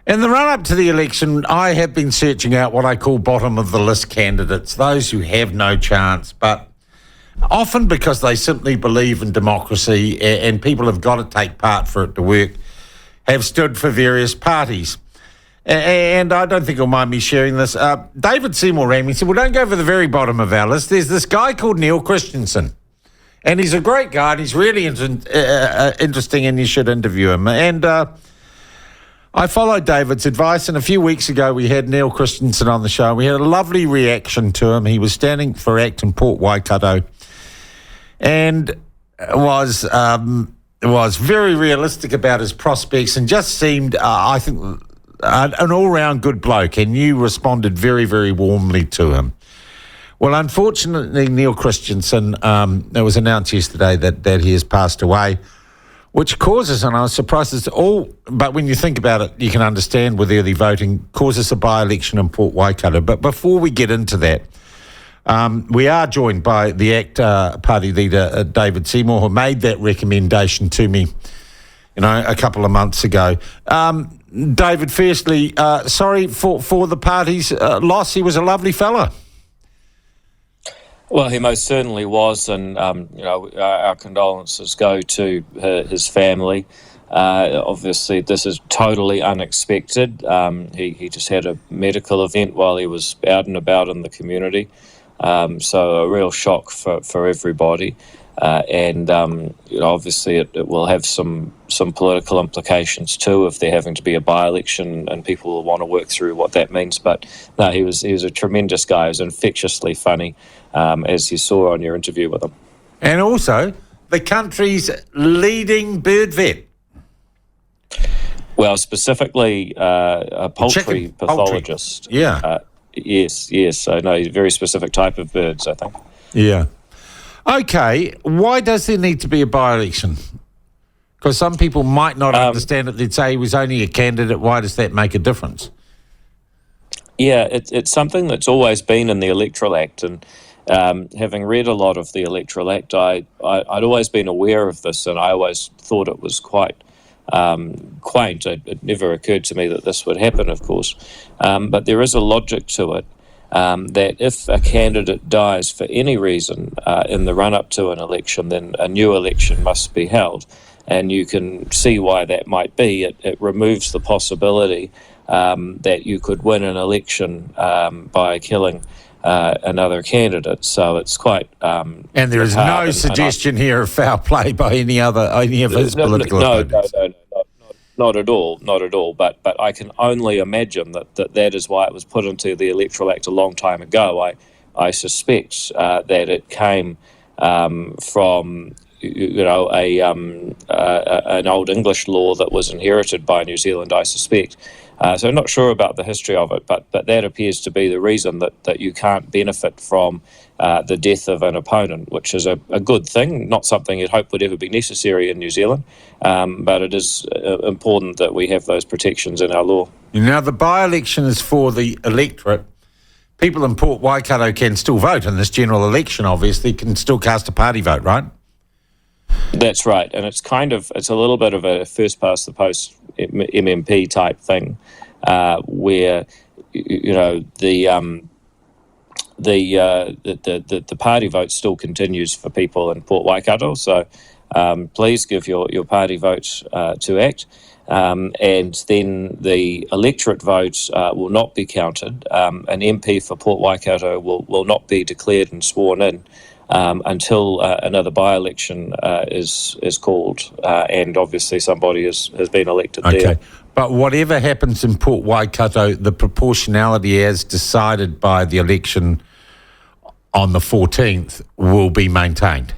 In the run-up to the election, I have been searching out what I call bottom-of-the-list candidates, those who have no chance, but often because they simply believe in democracy and people have got to take part for it to work, have stood for various parties. And I don't think you'll mind me sharing this. David Seymour rang me and said, well, don't go for the very bottom of our list. There's this guy called Neil Christensen, and he's a great guy, and he's really interesting, and you should interview him. And I followed David's advice, and a few weeks ago we had Neil Christensen on the show. We had a lovely reaction to him. He was standing for ACT in Port Waikato and was very realistic about his prospects and just seemed, I think, an all-round good bloke, and you responded very, very warmly to him. Well, unfortunately, Neil Christensen, it was announced yesterday that he has passed away, which causes, and I was surprised, but when you think about it, you can understand with early voting, causes a by-election in Port Waikato. But before we get into that, we are joined by the ACT Party leader, David Seymour, who made that recommendation to me, a couple of months ago. David, firstly, sorry for the party's loss. He was a lovely fella. Well, he most certainly was, and our condolences go to his family. Obviously, this is totally unexpected. He just had a medical event while he was out and about in the community, so a real shock for everybody. And obviously, it will have some political implications too if they're having to be a by-election, and people will want to work through what that means. But no, he was a tremendous guy. He was infectiously funny, as you saw on your interview with him. And also, the country's leading bird vet. Well, specifically a poultry pathologist. Yeah. Yes. I know, a very specific type of birds, I think. Yeah. Okay, why does there need to be a by-election? Because some people might not understand it. They'd say he was only a candidate. Why does that make a difference? Yeah, it's something that's always been in the Electoral Act, and having read a lot of the Electoral Act, I'd always been aware of this, and I always thought it was quite quaint. It never occurred to me that this would happen, of course, but there is a logic to it. That if a candidate dies for any reason in the run-up to an election, then a new election must be held. And you can see why that might be. It removes the possibility that you could win an election by killing another candidate. So it's quite... and there is no suggestion here of foul play by any of his political opponents. No. Not at all. But I can only imagine that is why it was put into the Electoral Act a long time ago. I suspect that it came from an old English law that was inherited by New Zealand, I suspect. So I'm not sure about the history of it, but that appears to be the reason that you can't benefit from the death of an opponent, which is a good thing, not something you'd hope would ever be necessary in New Zealand, but it is important that we have those protections in our law. Now, the by-election is for the electorate. People in Port Waikato can still vote in this general election, obviously, can still cast a party vote, right? That's right, and it's a little bit of a first-past-the-post MMP type thing, where the party vote still continues for people in Port Waikato. So please give your party vote to ACT, and then the electorate vote will not be counted. An MP for Port Waikato will not be declared and sworn in until another by-election is called, and obviously somebody has been elected there. Okay, but whatever happens in Port Waikato, the proportionality as decided by the election on the 14th will be maintained.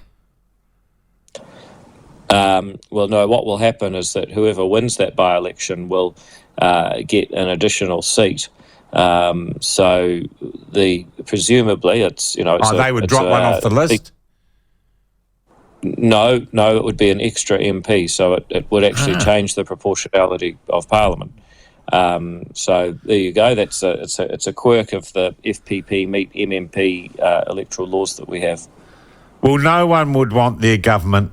Well, no, what will happen is that whoever wins that by-election will get an additional seat. So presumably it's, they would drop one off the list? No, it would be an extra MP, so it would actually change the proportionality of Parliament. So there you go. It's a quirk of the FPP meet MMP electoral laws that we have. Well, no one would want their government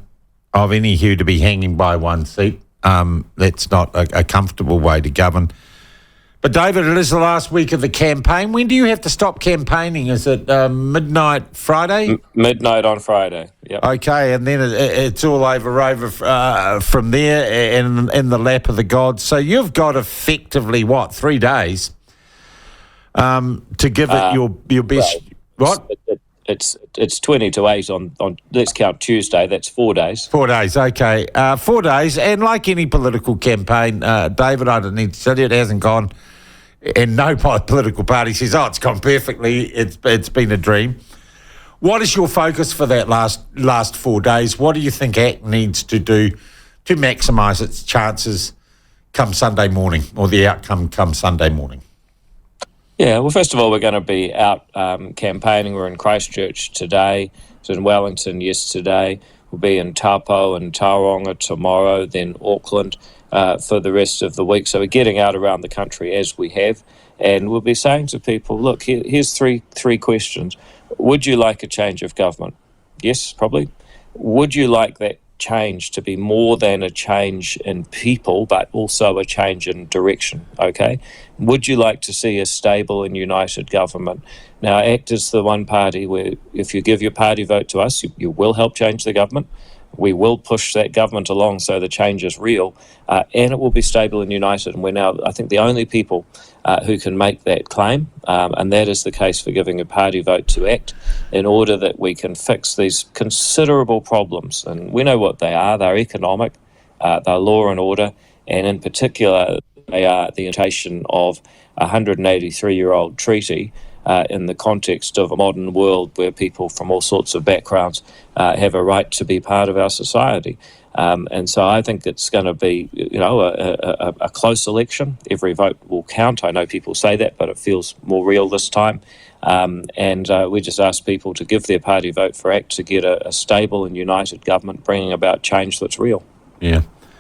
of any hue to be hanging by one seat. That's not a comfortable way to govern. But David, it is the last week of the campaign. When do you have to stop campaigning? Is it midnight Friday? Midnight on Friday, yep. Okay, and then it's all over from there in the lap of the gods. So you've got effectively, 3 days to give it your best. Well, what? It's 20 to 8 on let's count Tuesday. That's 4 days. 4 days, okay. 4 days, and like any political campaign, David, I don't need to tell you, it hasn't gone, and no political party says, it's gone perfectly, it's been a dream. What is your focus for that last 4 days? What do you think ACT needs to do to maximise its chances come Sunday morning, or the outcome come Sunday morning? Yeah, well, first of all, we're going to be out campaigning. We're in Christchurch today. So in Wellington yesterday. We'll be in Taupo and Tauranga tomorrow, then Auckland for the rest of the week. So we're getting out around the country as we have. And we'll be saying to people, look, here's three questions. Would you like a change of government? Yes, probably. Would you like that change to be more than a change in people, but also a change in direction? Okay. Would you like to see a stable and united government? Now, ACT is the one party where if you give your party vote to us, you will help change the government. We will push that government along so the change is real, and it will be stable and united. And we're now, I think, the only people who can make that claim, and that is the case for giving a party vote to ACT, in order that we can fix these considerable problems. And we know what they are. They're economic, they're law and order, and in particular, they are the implementation of a 183-year-old treaty in the context of a modern world where people from all sorts of backgrounds have a right to be part of our society. And so I think it's going to be, a close election. Every vote will count. I know people say that, but it feels more real this time. And we just ask people to give their party vote for ACT to get a stable and united government bringing about change that's real. Yeah.